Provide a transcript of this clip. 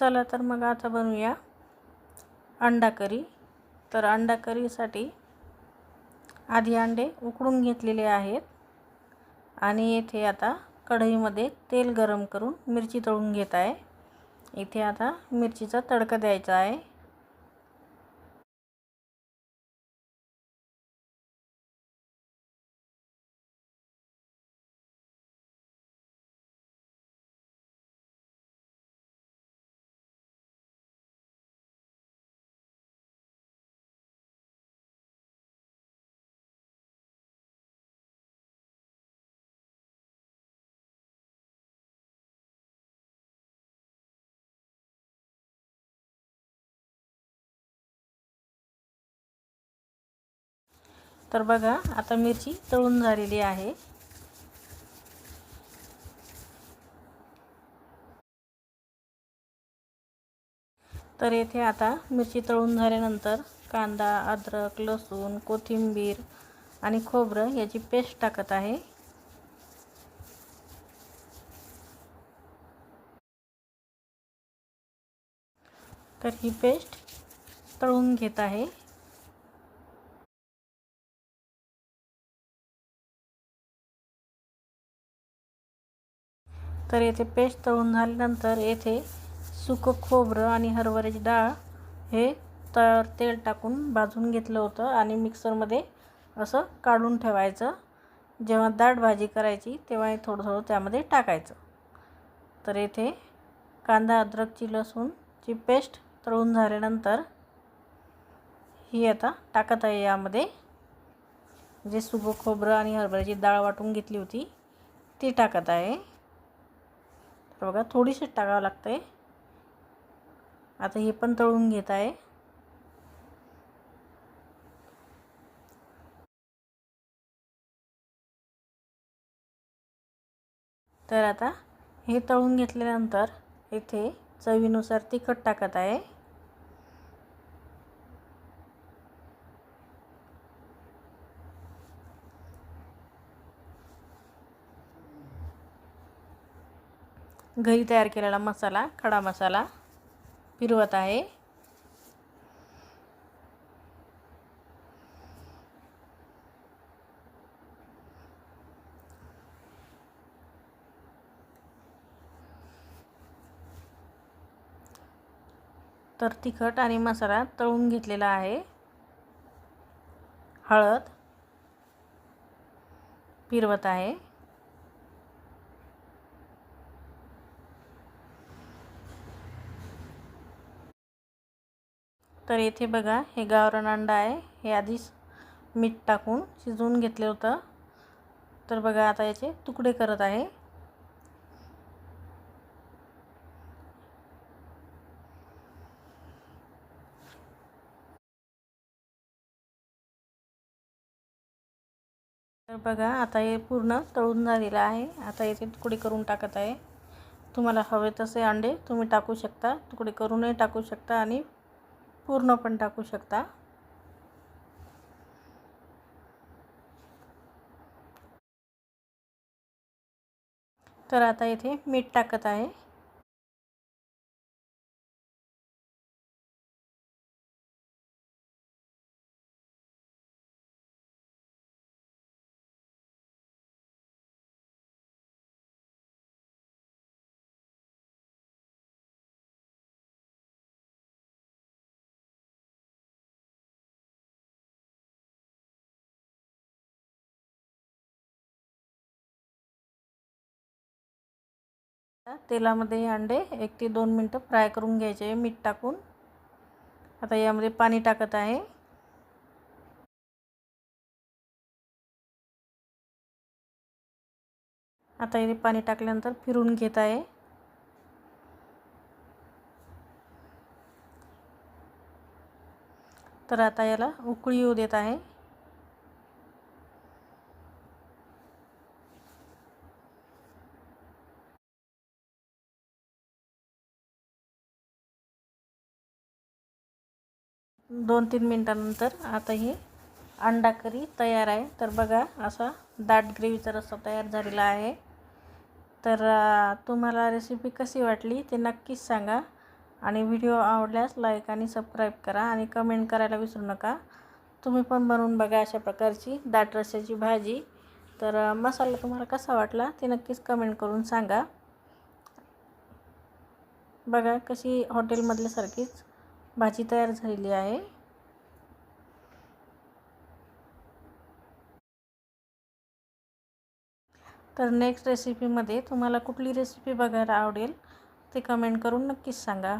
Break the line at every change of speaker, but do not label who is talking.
चला तर मग आता बनवूया अंडा करी। तर अंडा करीसाठी आधी अंडे उकडून घेतलेले आहेत आणि येथे आता कढईमध्ये तेल गरम करून मिरची तळून घेत आहे। इथे आता मिरचीचा तडका द्यायचा आहे। तर बघा आता मिरची तळून झालेली आहे। तर येथे आता मिरची तळून झाल्यानंतर कांदा, अद्रक, लसूण, कोथिंबीर आणि खोबरं याची पेस्ट टाकत आहे। तर ही पेस्ट तळून घेत आहे। तर येथे पेस्ट तळून झाल्यानंतर येथे सुकं खोबरं आणि हरभऱ्याची डाळ हे तेल टाकून भाजून घेतलं होतं आणि मिक्सरमध्ये असं काढून ठेवायचं। जेव्हा दाट भाजी करायची तेव्हा थोडं थोडं त्यामध्ये टाकायचं। तर येथे कांदा, अद्रकची, लसूणची पेस्ट तळून झाल्यानंतर ही आता टाकत आहे। यामध्ये जे सुकं खोबरं आणि हरभऱ्याची डाळ वाटून घेतली होती ती टाकत आहे। तर बघा थोडीशी टाकावं लागते। आता हे पण तळून घेत आहे। तर आता हे तळून घेतल्यानंतर इथे चवीनुसार तिखट टाकत आहे। घरी तयार केलेला मसाला, खडा मसाला फिरवत आहे। तर तिखट आणि मसाला तळून घेतलेला आहे। हळद फिरवत आहे। तर येथे बघा हे गावरान अंडा आहे। हे आधीच मीठ टाकून शिजवून घेतले होतं। तर बघा आता याचे तुकडे करत आहे। तर बघा आता हे पूर्ण तळून झालेलं आहे। आता याचे तुकडे करून टाकत आहे। तुम्हाला हवे तसे अंडे तुम्ही टाकू शकता, तुकडे करूनही टाकू शकता आणि पूर्ण पण टाकू शकता। तर आता इथे मीठ टाकत आहे। तेलामध्ये अंडे 1 ते 2 मिनिटं फ्राय करून घ्यायचे मीठ टाकून। आता यामध्ये पाणी टाकत आहे। आता इथे पाणी टाकल्यानंतर फिरून घेत आहे। तर आता याला उकळी येऊ देत आहे। दोन 3 मिनिटांनंतर आता ही अंडा करी तयार आहे। तर बघा असा दाट ग्रेव्हीचा रस्सा तयार झालेला आहे। तर तुम्हाला रेसिपी कशी वाटली ते नक्कीच सांगा आणि व्हिडिओ आवडल्यास लाईक आणि सबस्क्राईब करा आणि कमेंट करायला विसरू नका. तुम्ही पण बनवून बघा अशा प्रकारची दाट रश्श्याची भाजी. तर मसाला तुम्हाला कसा वाटला ते नक्कीच कमेंट करून सांगा. बघा कशी हॉटेलमधल्यासारखीच भाजी तयार झालेली आहे. तर नेक्स्ट रेसिपीमध्ये तुम्हाला कुठली रेसिपी बघायला आवडेल ते कमेंट करून नक्कीच सांगा.